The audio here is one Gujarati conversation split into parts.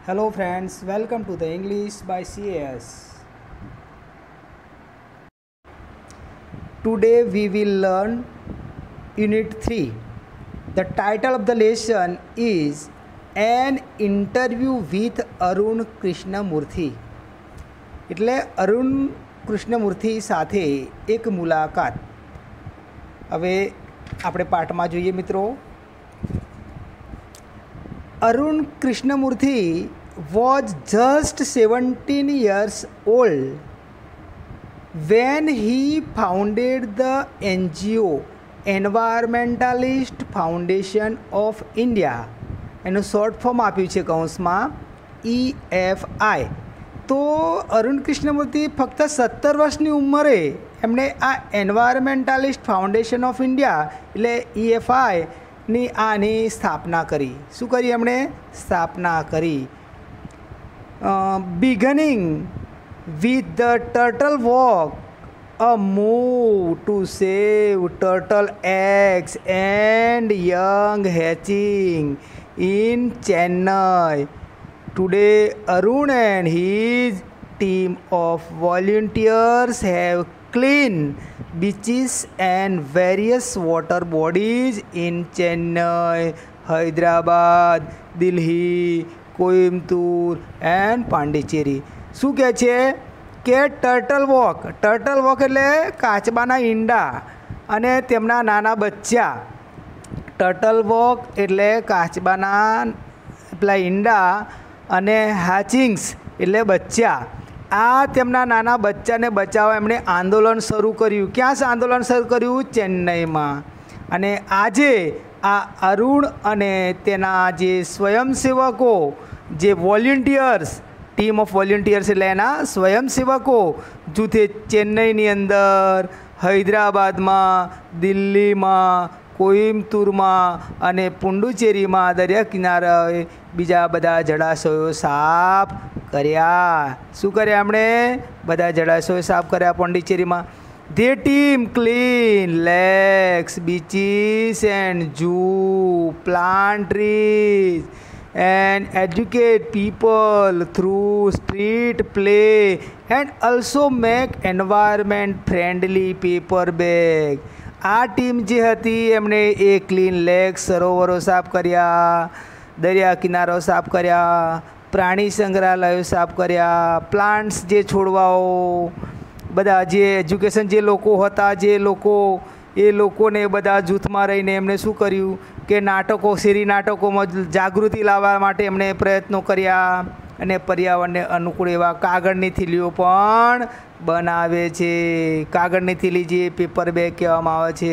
Hello friends, welcome to the English by CAS. Today we will learn Unit 3. The title of the lesson is An Interview with Arun Krishnamurthy. એટલે અરુણ કૃષ્ણમૂર્તિ સાથે એક મુલાકાત. હવે આપણે પાઠમાં જોઈએ મિત્રો. Arun Krishnamurthy was just 17 years old when he founded the NGO Environmentalist Foundation of India. એનું શોર્ટ ફોર્મ આપ્યું છે કૌંસમાં EFI. તો અરુણ કૃષ્ણમૂર્તિ ફક્ત 17 વર્ષની ઉંમરે એમણે આ એન્વાયરમેન્ટાલિસ્ટ ફાઉન્ડેશન ઓફ ઇન્ડિયા એટલે EFI ની આની સ્થાપના કરી. શું કરી એમણે? સ્થાપના કરી. Beginning with the turtle walk, a move to save turtle eggs and young hatching in Chennai. Today, Arun and his team of volunteers have clean beaches and various water bodies in Chennai, Hyderabad, Delhi, Coimbatore and Pondicherry. શું કહે છે કે ટર્ટલ વોક એટલે કાચબાના ઈંડા અને તેમના નાના બચ્ચા. ટર્ટલ વોક એટલે કાચબાના પેલા ઈંડા અને હાચિંગ્સ એટલે બચ્ચા. આ તેમના નાના બચ્ચાને બચાવવા એમણે આંદોલન શરૂ કર્યું. ક્યાં આંદોલન શરૂ કર્યું? ચેન્નઈમાં. અને આજે આ અરુણ અને તેના જે સ્વયંસેવકો, જે વોલેન્ટિયર્સ, ટીમ ઓફ વોલેન્ટિયર્સ એટલે એના સ્વયંસેવકો જૂથે ચેન્નઈની અંદર, હૈદરાબાદમાં, દિલ્હીમાં, કોઈમ્બતુરમાં અને પુડુચેરીમાં દરિયા કિનારે બીજા બધા જળાશયો સાફ કર્યા. શું કર્યા એમણે? બધા જળાશયો સાફ કર્યા પોંડિચેરીમાં. Their team clean lakes, beaches and zoo, plant trees and educate people through street play and also make environment friendly paper bag. આ ટીમ જે હતી એમણે એ ક્લીન લેક, સરોવરો સાફ કર્યા, દરિયા કિનારો સાફ કર્યા, પ્રાણી સંગ્રહાલયો સાફ કર્યા, પ્લાન્ટ્સ જે છોડવાઓ બધા, જે એજ્યુકેશન જે લોકો હતા, જે લોકો એ લોકોને બધા જૂથમાં રહીને એમણે શું કર્યું કે નાટકો, શેરી નાટકોમાં જાગૃતિ લાવવા માટે એમણે પ્રયત્નો કર્યા. અને પર્યાવરણને અનુકૂળ એવા કાગળની થેલીઓ પણ બનાવે છે. કાગળની થેલી જે પેપર બેગ કહેવામાં આવે છે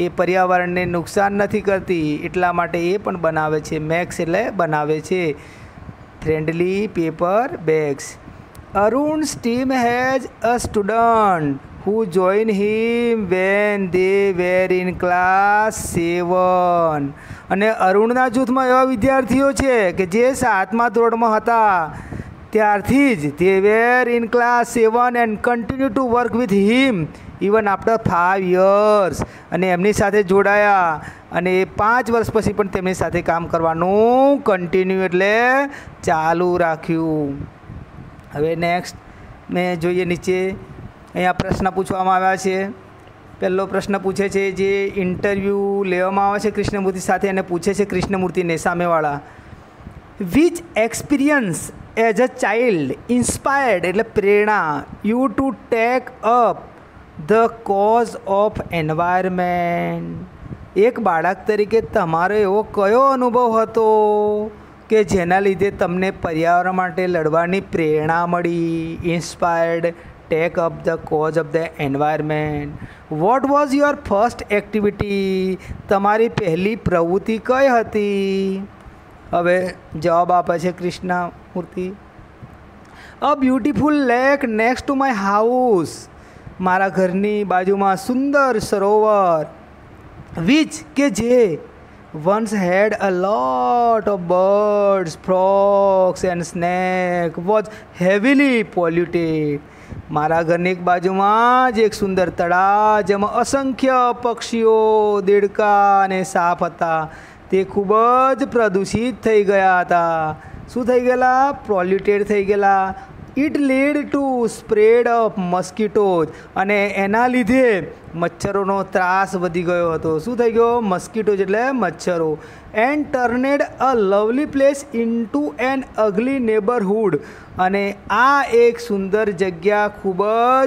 એ પર્યાવરણને નુકસાન નથી કરતી એટલા માટે એ પણ બનાવે છે. મેક્સ એટલે બનાવે છે. Friendly paper bags. Arun's team has a student who joined him when they were in class 7. અને અરુણના જૂથમાં એવા વિદ્યાર્થીઓ છે કે જે 7મા ધોરણમાં હતા ત્યારથી જ they were in class 7 and continue to work with him even after 5 years. અને એમની સાથે જોડાયા અને 5 વર્ષ પછી પણ તેમની સાથે કામ કરવાનું કન્ટિન્યુ એટલે ચાલુ રાખ્યું. હવે નેક્સ્ટ મેં જોઈએ નીચે અહીંયા પ્રશ્ન પૂછવામાં આવ્યા છે. પહેલો પ્રશ્ન પૂછે છે, જે ઇન્ટરવ્યૂ લેવામાં આવે છે કૃષ્ણમૂર્તિ સાથે અને પૂછે છે કૃષ્ણમૂર્તિને સામેવાળા, which experience as a child inspired એટલે પ્રેરણા you to take up the cause of environment. એક બાળક તરીકે તમારો એવો કયો અનુભવ હતો કે જેના લીધે તમને પર્યાવરણ માટે લડવાની પ્રેરણા મળી? Inspired take up the cause of the environment. What was your first activity? તમારી પહેલી પ્રવૃત્તિ કઈ હતી? હવે જવાબ આપે છે Krishnamurthy, a beautiful lake next to my house. મારા ઘરની બાજુમાં સુંદર સરોવર. વિચ કે જે once had a lot of birds, frogs and snake was heavily polluted. મારા ઘરની એક બાજુમાં જ એક સુંદર તળાવ જેમાં અસંખ્ય પક્ષીઓ, દેડકા અને સાપ હતા તે ખૂબ જ પ્રદૂષિત થઈ ગયા હતા. શું થઈ ગયેલા? પોલ્યુટેડ થઈ ગયેલા. It lead to spread of mosquitoes, અને એના લીધે મચ્છરોનો ત્રાસ વધી ગયો હતો. શું થઈ ગયો? મસ્કીટોઝ એટલે મચ્છરો. And turned a lovely place into an ugly neighbourhood, અને આ એક સુંદર જગ્યા ખૂબ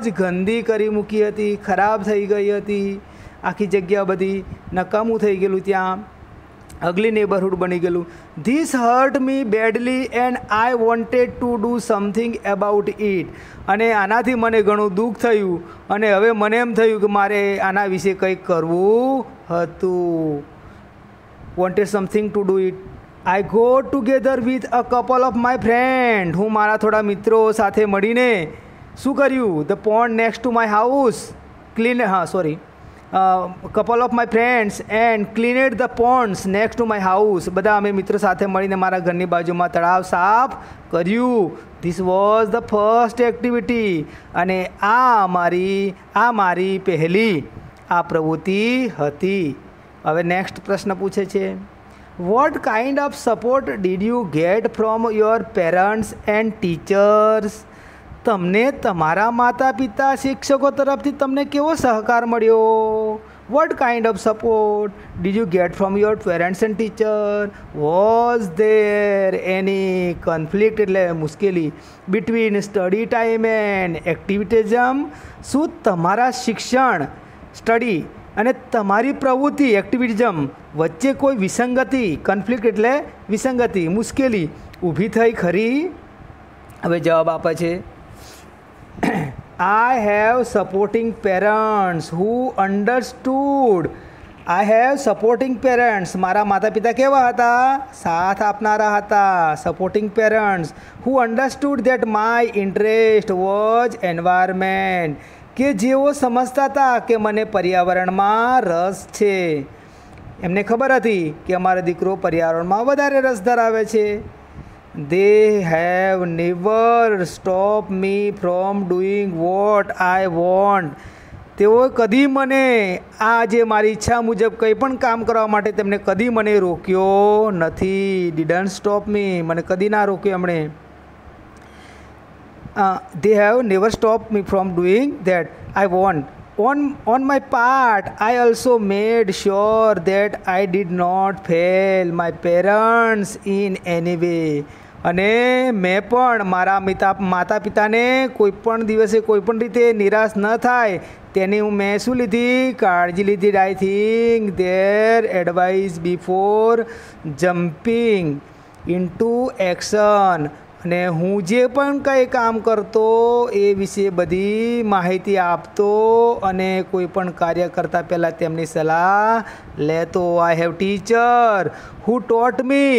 જ ગંદી કરી મૂકી હતી, ખરાબ થઈ ગઈ હતી. આખી જગ્યા બધી નકામું થઈ ગયેલું, ત્યાં અગલી નેબરહુડ બની ગયેલું. This hurt me badly and I wanted to do something about it, અને આનાથી મને ઘણું દુઃખ થયું, અને હવે મને એમ થયું કે મારે આના વિશે કંઈક કરવું હતું. Wanted something to do it. I go together with a couple of my friend, હું મારા થોડા મિત્રો સાથે મળીને શું કર્યું? The pond next to my house clean couple of my friends and cleaned the ponds next to my house. બધા અમે મિત્રો સાથે મળીને મારા ઘરની બાજુમાં તળાવ સાફ કર્યું. This was the first activity, અને આ મારી પહેલી પ્રવૃત્તિ હતી. હવે નેક્સ્ટ પ્રશ્ન પૂછે છે, what kind of support did you get from your parents and teachers? તમને તમારા માતા પિતા શિક્ષકો તરફથી તમને કેવો સહકાર મળ્યો? What kind of support did you get from your parents and teacher? Was there any conflict એટલે મુશ્કેલી બિટવીન સ્ટડી ટાઈમ એન્ડ એક્ટિવિટિઝમ? શું તમારા શિક્ષણ સ્ટડી અને તમારી પ્રવૃત્તિ એક્ટિવિઝમ વચ્ચે કોઈ વિસંગતિ, કન્ફ્લિક્ટ એટલે વિસંગતિ, મુશ્કેલી ઊભી થઈ ખરી? હવે જવાબ આપે છે, I have supporting parents who understood. I have supporting parents. મારા માતા પિતા કેવા હતા? સાથ આપનારા હતા. Supporting parents who understood that my interest was environment. કે જેઓ સમજતા હતા કે મને પર્યાવરણમાં રસ છે. એમને ખબર હતી કે અમારો દીકરો પર્યાવરણમાં વધારે રસ ધરાવે છે. They have never stopped me from doing what I want. તેઓ કદી મને આ જે મારી ઈચ્છા મુજબ કંઈ પણ કામ કરવા માટે તેમને કદી મને રોક્યો નથી. Didn't stop me, મને કદી ના રોક્યો એમણે. They have never stopped me from doing that I want. On my part, I also made sure that I did not fail my parents in any way. અને મેં પણ મારા માતા પિતાને કોઈપણ દિવસે કોઈપણ રીતે નિરાશ ન થાય તેની મેં શું લીધી? કાળજી લીધી. I think there advice before jumping into action. અને હું જે પણ કંઈ કામ કરતો એ વિશે બધી માહિતી આપતો અને કોઈ પણ કાર્ય કરતાં પહેલાં તેમની સલાહ લેતો. I have teacher who taught me.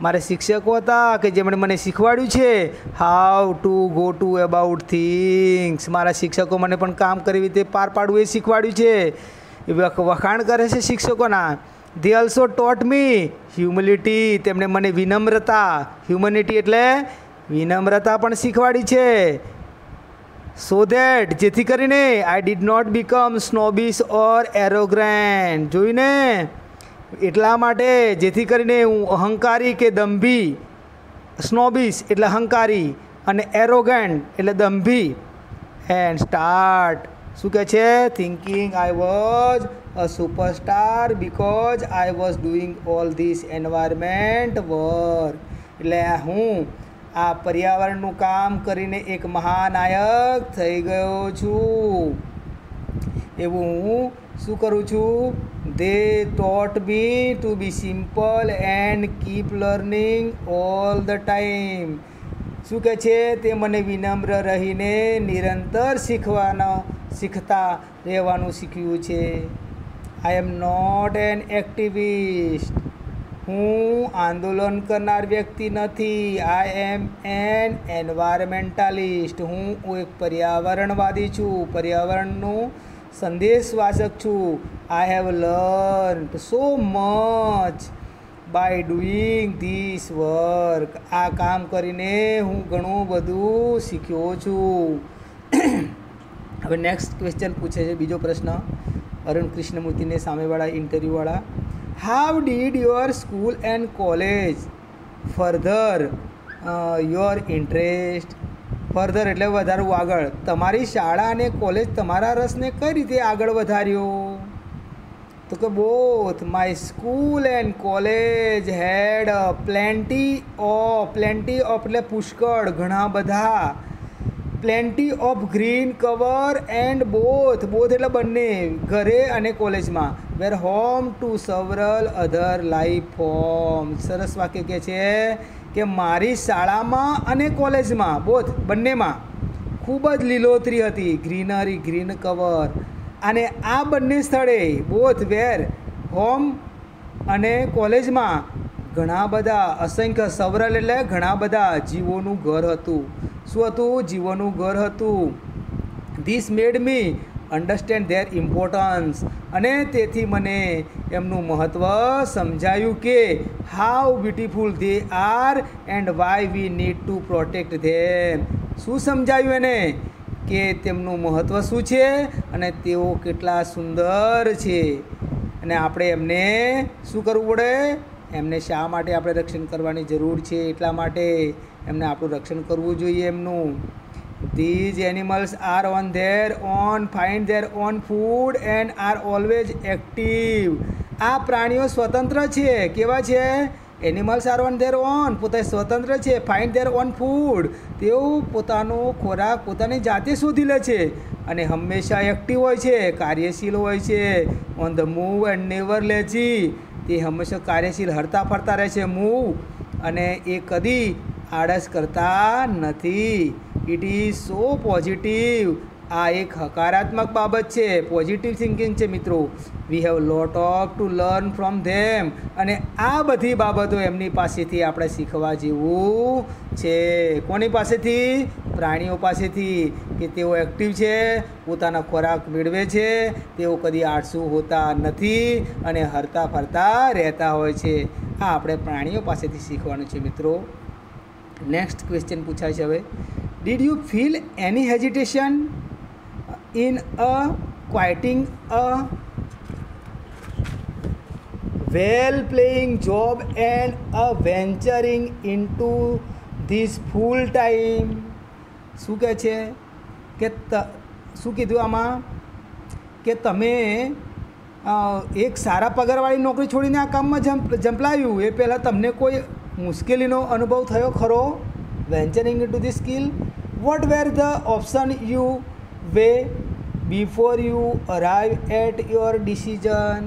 મારે શિક્ષકો હતા કે જેમણે મને શીખવાડ્યું છે how to go to about things. મારા શિક્ષકો મને પણ કામ કેવી રીતે પાર પાડવું એ શીખવાડ્યું છે. વખાણ કરે છે શિક્ષકોના. They also taught me humility. તેમણે મને વિનમ્રતા, હ્યુમનિટી એટલે વિનમ્રતા પણ શીખવાડી છે. સો દેટ જેથી કરીને આઈ ડીડ નોટ બીકમ સ્નોબિશ ઓર એરોગ્રેન્ટ. જોઈને એટલા માટે જેથી કરીને હું અહંકારી કે દંભી, સ્નોબિશ એટલે અહંકારી અને એરોગેન્ટ એટલે દંભી. એન્ડ સ્ટાર્ટ શું કહે છે? Thinking I was a superstar because I was doing all this environment work. એટલે હું આ પર્યાવરણનું કામ કરીને એક મહાનાયક થઈ ગયો છું એવું હું શું કરું છું? They taught me to be simple and keep learning all the time. શું કહે છે? તે મને વિનમ્ર રહીને નિરંતર શીખતા રહેવાનું શીખ્યું છે. આઈ એમ નોટ એન એક્ટિવિસ્ટ. હું આંદોલન કરનાર વ્યક્તિ નથી. આઈ એમ એન એન્વાયરમેન્ટાલિસ્ટ. હું એક પર્યાવરણવાદી છું, પર્યાવરણનું સંદેશવાચક છું. I have learned so much bye doing this work. આ કામ કરીને હું ઘણું બધું શીખ્યો છું. હવે નેક્સ્ટ ક્વેશ્ચન પૂછે છે, બીજો પ્રશ્ન અરુણ કૃષ્ણમૂર્તિને સામેવાળા ઇન્ટરવ્યૂવાળા. How did your school and college further your interest further એટલે વધારવું આગળ. તમારી શાળા અને કોલેજ તમારા રસને કઈ રીતે આગળ વધાર્યો? તો કે both my school and college had plenty of એટલે પુષ્કળ, ઘણા બધા, plenty of green cover and both એટલે બંને, ઘરે અને કોલેજમાં, where home to several other life form. સરસ વાક્ય કહે છે કે મારી શાળામાં અને કોલેજમાં, બોથ બંનેમાં ખૂબ જ લીલોતરી હતી, ગ્રીનરી, ગ્રીન કવર. અને આ બંને સ્થળે, બોથ વેર હોમ અને કોલેજમાં, ઘણા બધા, અસંખ્ય, સવરલ એટલે ઘણા બધા, જીવોનું ઘર હતું. શું હતું? જીવોનું ઘર હતું. This made me understand there importance. અને તેથી મને એમનું મહત્ત્વ સમજાયું કે how beautiful they are and why we need to protect them. શું સમજાયું એને? કે તેમનું મહત્ત્વ શું છે અને તેઓ કેટલા સુંદર છે, અને આપણે એમને શું કરવું પડે? એમને શા માટે આપણે રક્ષણ કરવાની જરૂર છે? એટલા માટે એમને આપણું રક્ષણ કરવું જોઈએ એમનું. These animals are on their own, find their own food and are always active. આ પ્રાણીઓ સ્વતંત્ર છે. કેવા છે? Animals are on their own, પોતે સ્વતંત્ર છે. ફાઇન્ડ ધેર ઓન ફૂડ, તેઓ પોતાનો ખોરાક પોતાની જાતે શોધી લે છે. અને હંમેશા એક્ટિવ હોય છે, કાર્યશીલ હોય છે. On the move and never lazy, તે હંમેશા કાર્યશીલ, હરતા ફરતા રહે છે, મૂવ, અને એ કદી આળસ કરતા નથી. It is so positive. આ એક હકારાત્મક બાબત છે, પોઝિટિવ થિંકિંગ છે મિત્રો. We have lot of to learn from them. અને આ બધી બાબતો એમની પાસેથી આપણે શીખવા જેવું છે. કોની પાસેથી? પ્રાણીઓ પાસેથી. કે તેઓ એક્ટિવ છે, પોતાના ખોરાક મેળવે છે, તેઓ કદી આળસુ હોતા નથી અને હરતા ફરતા રહેતા હોય છે. આ આપણે પ્રાણીઓ પાસેથી શીખવાનું છે મિત્રો. નેક્સ્ટ ક્વેશ્ચન પૂછાય છે હવે. Did you feel any hesitation in quitting a well-paying job and venturing into this full time? શું કહે છે કે શું કીધું આમાં? કે તમે એક સારા પગારવાળી નોકરી છોડીને આ કામમાં ઝંપલાવ્યું, એ પહેલાં તમને કોઈ મુશ્કેલીનો અનુભવ થયો ખરો? Venturing into the skill. What were the option you weigh before you arrive at your decision?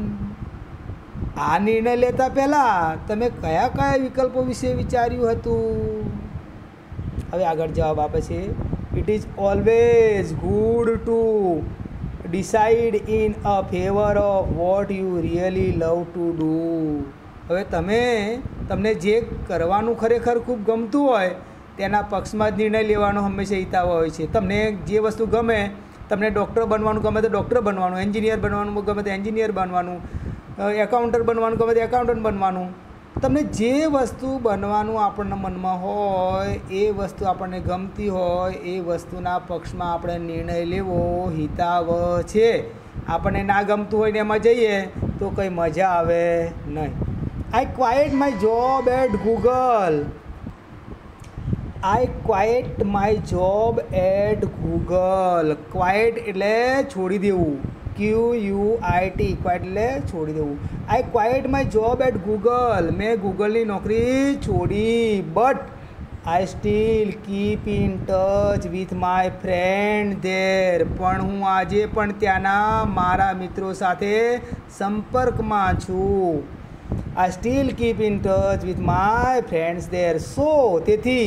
આ નિર્ણય લેતા પહેલાં તમે કયા કયા વિકલ્પો વિશે વિચાર્યું હતું? હવે આગળ જવાબ આપે છે. It is always good to decide in a favour of what you really love to do. હવે તમને જે કરવાનું ખરેખર ખૂબ ગમતું હોય તેના પક્ષમાં જ નિર્ણય લેવાનો હંમેશા હિતાવ હોય છે. તમને જે વસ્તુ ગમે, તમને ડૉક્ટર બનવાનું ગમે તો ડૉક્ટર બનવાનું, એન્જિનિયર બનવાનું ગમે તો એન્જિનિયર બનવાનું, એકાઉન્ટન્ટ બનવાનું ગમે તો એકાઉન્ટન્ટ બનવાનું. તમને જે વસ્તુ બનવાનું આપણને મનમાં હોય, એ વસ્તુ આપણને ગમતી હોય, એ વસ્તુના પક્ષમાં આપણે નિર્ણય લેવો હિતાવ છે. આપણને ના ગમતું હોય ને એમાં જઈએ તો કંઈ મજા આવે નહીં. I quit my job at Google. I quit my job at Google. Quit એટલે છોડી દેવું, QUIT, ક્વાઇટ એટલે છોડી દેવું. I quit my job at Google. મેં ગૂગલની નોકરી છોડી. But I still keep in touch with my friend there. પણ હું આજે પણ ત્યાંના મારા મિત્રો સાથે સંપર્કમાં છું. I still keep in touch with my friends there. So તેથી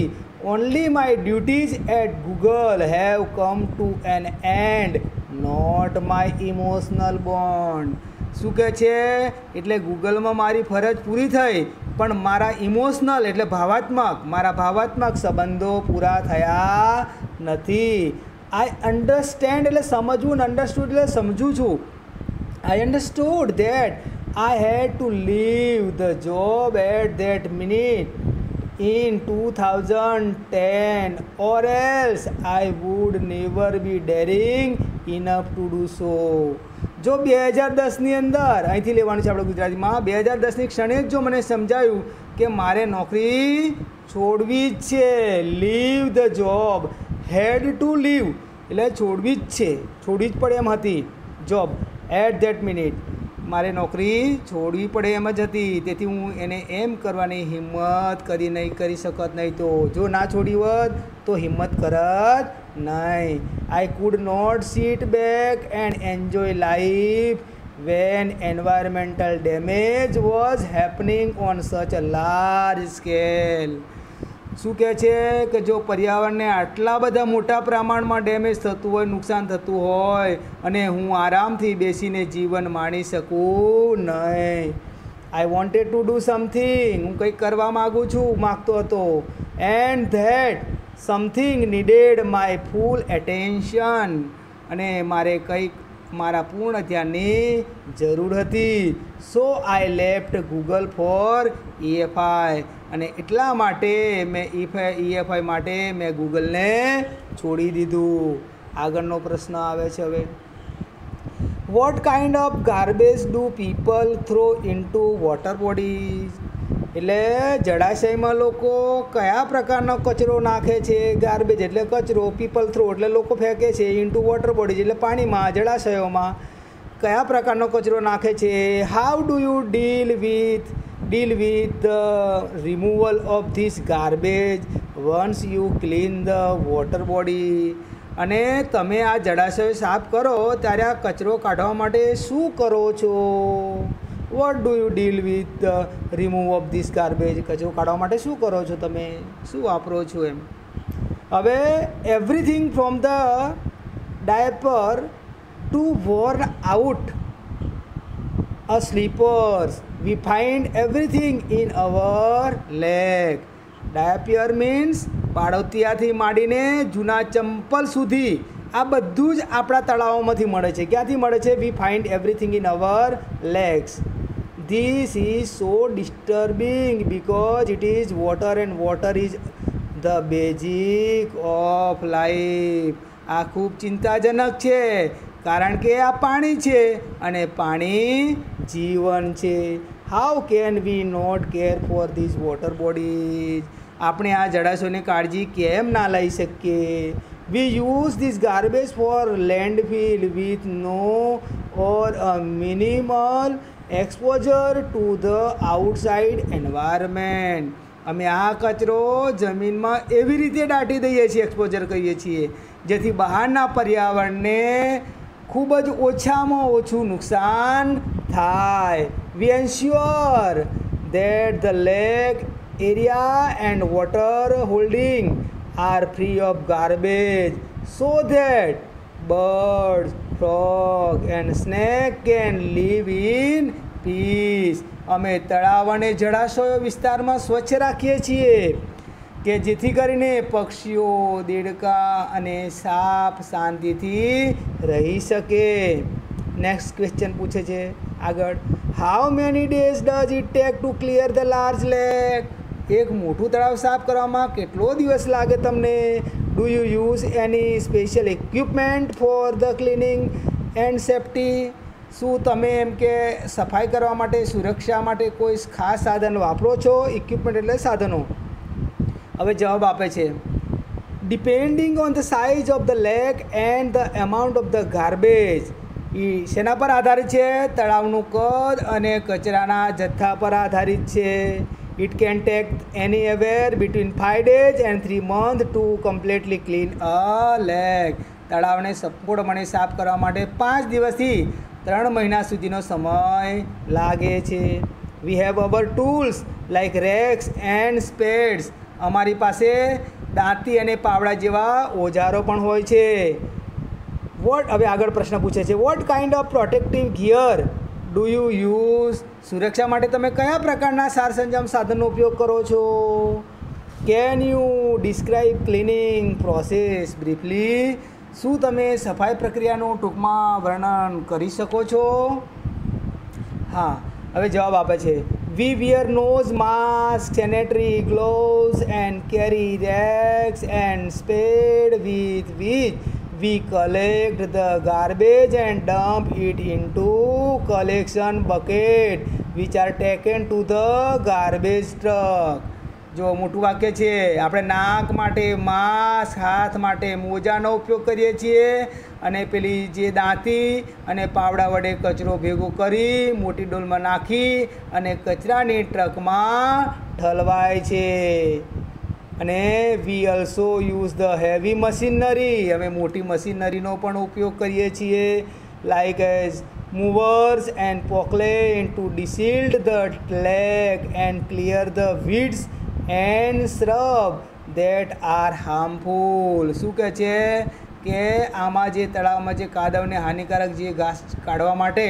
only my duties at Google have come to an end, not my emotional bond. શું કહે છે? એટલે ગૂગલમાં મારી ફરજ પૂરી થઈ, પણ મારા ઇમોશનલ એટલે ભાવાત્મક સંબંધો પૂરા થયા નથી. આઈ અન્ડરસ્ટેન્ડ એટલે સમજવું, અન્ડરસ્ટુડ એટલે સમજું છું. I understood that I had to leave the job at that minute in 2010 or else I would never be daring enough to do so. જો 2010ની અંદર, અહીંથી લેવાનું છે આપણે ગુજરાતીમાં, 2010ની ક્ષણે જ જો મને સમજાયું કે મારે નોકરી છોડવી જ છે. Leave the job, had to leave એટલે છોડવી જ છે, છોડવી જ પડે એમ હતી. જોબ એટ ધેટ મિનિટ, મારે નોકરી છોડવી પડે એમ જ હતી. તેથી હું એને એમ કરવાની હિંમત કરી શકત નહીં. તો જો ના છોડી હોત તો હિંમત કરત નહીં. I could not sit back and enjoy life when environmental damage was happening on such a large scale. શું કહે છે કે જો પર્યાવરણને આટલા બધા મોટા પ્રમાણમાં ડેમેજ થતું હોય, નુકસાન થતું હોય અને હું આરામથી બેસીને જીવન માણી શકું નહીં. I wanted to do something, હું કંઈક કરવા માગતો હતો. And that something needed my full attention, અને મારે કંઈક મારા પૂર્ણ ધ્યાનની જરૂર હતી. So I left Google for EFI, અને એટલા માટે મેં EFI માટે મેં ગૂગલને છોડી દીધું. આગળનો પ્રશ્ન આવે છે હવે. What kind of garbage do people throw into water bodies? એટલે જળાશયમાં લોકો કયા પ્રકારનો કચરો નાખે છે? ગાર્બેજ એટલે કચરો, પીપલ થ્રો એટલે લોકો ફેંકે છે, ઇન્ટુ વોટર બોડીઝ એટલે પાણીમાં, જળાશયોમાં કયા પ્રકારનો કચરો નાખે છે? How do you deal with the removal of this garbage once you clean the water body? અને તમે આ જળાશય સાફ કરો ત્યારે આ કચરો કાઢવા માટે શું કરો છો? What do you deal with the remove of this garbage? કચરો કાઢવા માટે શું કરો છો તમે, શું વાપરો છો એમ. હવે everything from the diaper to worn out a slippers, we find everything in our lake. Diaper means બાળોતિયાથી માંડીને જૂના ચંપલ સુધી આ બધું જ આપણા તળાવોમાંથી મળે છે. ક્યાંથી મળે છે? We find everything in our lakes. This is so disturbing because it is water and water is the basic of life. આ ખૂબ ચિંતાજનક છે કારણ કે આ પાણી છે અને પાણી જીવન છે. How can we not care for this water bodies? આપણે આ જળાશયોની કાળજી કેમ ના લઈ શકીએ? We use this garbage for landfill with no or a minimal exposure to the outside environment. અમે આ કચરો જમીનમાં એવી રીતે દાટી દઈએ છીએ, એક્સપોઝર કહીએ છીએ, જેથી બહારના પર્યાવરણને ખૂબ જ ઓછામાં ઓછું નુકસાન થાય. વી ensure that the lake area and water holding are free of garbage so that birds, frogs and snakes can live in peace. અમે તળાવ અને જળાશયો વિસ્તારમાં સ્વચ્છ રાખીએ છીએ કે જેથી કરીને પક્ષીઓ, દેડકા અને સાપ શાંતિથી રહી શકે. નેક્સ્ટ ક્વેશ્ચન પૂછે છે આગળ. How many days does it take to clear the large lake? એક મોટું તળાવ સાફ કરવામાં કેટલો દિવસ લાગે તમને? Do you use any special equipment for the cleaning and safety? શું તમે એમ કે સફાઈ કરવા માટે, સુરક્ષા માટે કોઈ ખાસ સાધન વાપરો છો? ઇક્વિપમેન્ટ એટલે સાધનો. હવે જવાબ આપે છે. Depending on the size of the lake and the amount of the garbage. એ શેના પર આધારિત છે? તળાવનું કદ અને કચરાના જથ્થા પર આધારિત છે. It can take anywhere between 5 days and 3 months to completely clean a lake. તળાવને સંપૂર્ણપણે સાફ કરવા માટે 5 દિવસથી 3 મહિના સુધીનો સમય લાગે છે. We have our tools like rakes and spades. અમારી પાસે દાંતી અને પાવડા જેવા ઓજારો પણ હોય છે. હવે આગળ પ્રશ્ન પૂછે છે. What kind of protective gear do you use? સુરક્ષા માટે તમે કયા પ્રકારના સારસંજામ સાધનનો ઉપયોગ કરો છો? Can you describe cleaning process briefly? શું તમે સફાઈ પ્રક્રિયાનું ટૂંકમાં વર્ણન કરી શકો છો? હા, હવે જવાબ આપે છે. We wear nose mask, sanitary gloves and carry rakes and spade with which we collect the garbage and dump it into collection bucket which are taken to the garbage truck. જો મોટું વાક્ય છે, આપણે નાક માટે માસ્ક, હાથ માટે મોજાનો ઉપયોગ કરીએ છીએ અને પેલી જે દાંતી અને પાવડા વડે કચરો ભેગો કરી મોટી ડોલમાં નાખી અને કચરાની ટ્રકમાં ઠલવાય છે. અને we also use the heavy machinery, અમે મોટી મશીનરીનો પણ ઉપયોગ કરીએ છીએ, like as movers and poclain to desilt the lake and clear the weeds and shrub that are harmful. શું કહે છે કે આમાં જે તળાવમાં જે કાદવને હાનિકારક જે ઘાસ કાઢવા માટે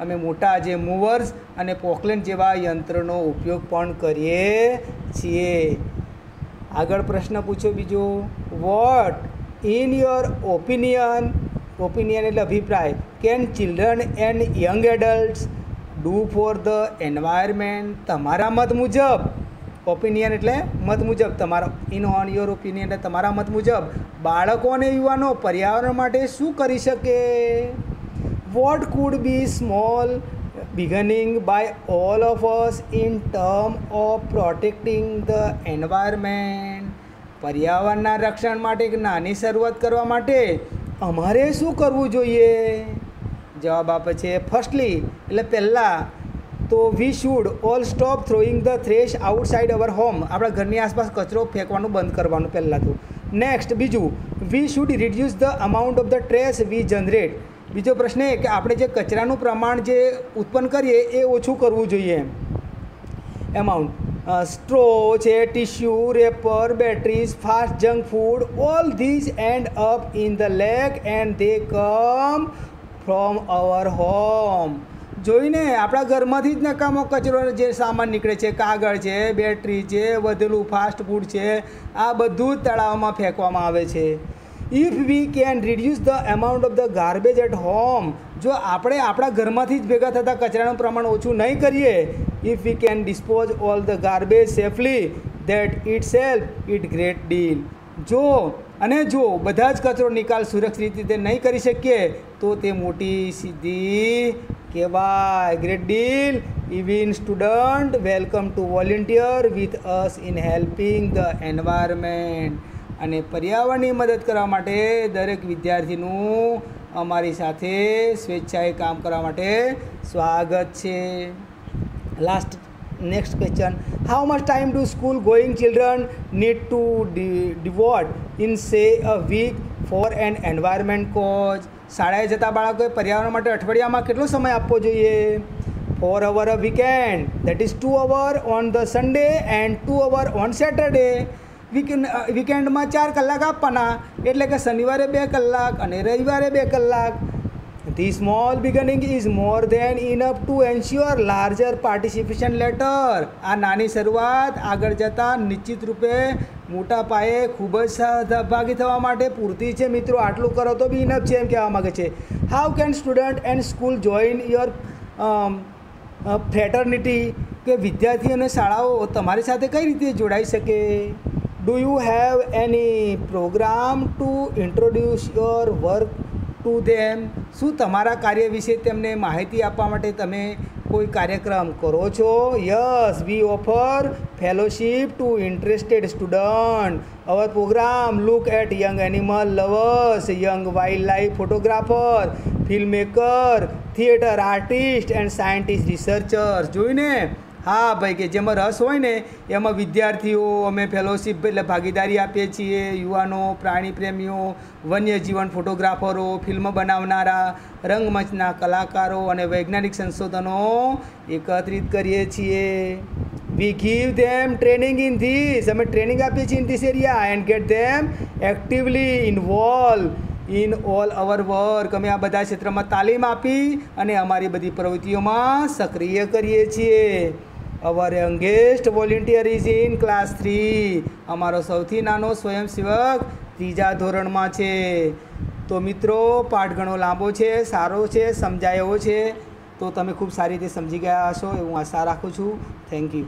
અમે મોટા જે મૂવર્સ અને પોકલેન જેવા યંત્રનો ઉપયોગ પણ કરીએ છીએ. આગળ પ્રશ્ન પૂછો બીજો, વોટ ઇન યોર ઓપિનિયન એટલે અભિપ્રાય, can children and young adults do for the environment? તમારા મત મુજબ, ઓપિનિયન એટલે મત મુજબ, તમારા ઇન ઓન યોર ઓપિનિયન એટલે તમારા મત મુજબ બાળકો અને યુવાનો પર્યાવરણ માટે શું કરી શકે? What could be small beginning by all of us in term of protecting the environment? પર્યાવરણના રક્ષણ માટે એક નાની શરૂઆત કરવા માટે અમારે શું કરવું જોઈએ? જવાબ આપે છે ફર્સ્ટલી એટલે પહેલાં તો we should all stop throwing the trash outside our home, આપણા ઘરની આસપાસ કચરો ફેંકવાનું બંધ કરવાનું પહેલાં તો. નેક્સ્ટ બીજું, we should reduce the amount of the trash we generate. બીજો પ્રશ્ન એ કે આપણે જે કચરાનું પ્રમાણ જે ઉત્પન્ન કરીએ એ ઓછું કરવું જોઈએ. એમાઉન્ટ સ્ટ્રો છે, tissue, wrapper, batteries, fast junk food, all these end up in the lake and they come from our home. જોઈને આપણા ઘરમાંથી જ નકામો કચરો જે સામાન નીકળે છે, કાગળ છે, બેટરી છે, વધેલું ફાસ્ટ ફૂડ છે, આ બધું જ તળાવમાં ફેંકવામાં આવે છે. If we can reduce the amount of the garbage at home, જો આપણે આપણા ઘરમાંથી જ ભેગા થતા કચરાનું પ્રમાણ ઓછું નહીં કરીએ, if we can dispose all the garbage safely that it self it great deal. જો બધા જ કચરો નિકાલ સુરક્ષિત રીતે નહીં કરી શકીએ તો તે મોટી સિદ્ધિ કહેવાય. Great deal. Even student welcome to volunteer with us in helping the environment. અને પર્યાવરણની મદદ કરવા માટે દરેક વિદ્યાર્થીનું અમારી સાથે સ્વેચ્છાએ કામ કરવા માટે સ્વાગત છે. Last next question, how much time do school going children need to devote in say a week for an environment cause? શાળાએ જતા બાળકોએ પર્યાવરણ માટે અઠવાડિયામાં કેટલો સમય આપવો જોઈએ? 4 hours a weekend, that is 2 hours on the Sunday and 2 hours on Saturday. વીકેન્ડમાં 4 કલાક આપવાના, એટલે કે શનિવારે 2 કલાક અને રવિવારે 2 કલાક. The small beginning is more than enough to ensure larger participation later. આ નાની શરૂઆત આગળ જતાં નિશ્ચિત રૂપે મોટા પાયે ખૂબ જ સહભાગી થવા માટે પૂરતી છે. મિત્રો આટલું કરો તો બી ઇનફ છે એમ કહેવા માગે છે. How can student and school join your fraternity, કે વિદ્યાર્થીઓ અને શાળાઓ તમારી સાથે કઈ રીતે જોડાઈ શકે? Do you have any program to introduce your work to them? શું તમારા કાર્ય વિશે તેમને માહિતી આપવા માટે તમે કોઈ કાર્યક્રમ કરો છો? Yes, we offer fellowship to interested student. Our program look at young animal lovers, young wild life photographer, film maker, theatre artist and scientist researchers. જોઈને હા ભાઈ, કે જેમાં રસ હોય ને એમાં વિદ્યાર્થીઓ અમે ફેલોશિપ એટલે ભાગીદારી આપીએ છીએ. યુવાનો, પ્રાણી પ્રેમીઓ, વન્યજીવન ફોટોગ્રાફરો, ફિલ્મ બનાવનારા, રંગમંચના કલાકારો અને વૈજ્ઞાનિક સંશોધનો એકત્રિત કરીએ છીએ. We give them training in this, અમે ટ્રેનિંગ આપીએ છીએ in this area and gate them actively involve in all hour work. અમે આ બધા ક્ષેત્રમાં તાલીમ આપી અને અમારી બધી પ્રવૃત્તિઓમાં સક્રિય કરીએ છીએ. Our youngest volunteer is in class 3. અમારો સૌથી નાનો સ્વયંસેવક 3જા ધોરણમાં છે. તો મિત્રો પાઠ ઘણો લાંબો છે, સારો છે, સમજાય એવો છે, તો તમે ખૂબ સારી રીતે સમજી ગયા હશો એવું આશા રાખું છું. Thank you.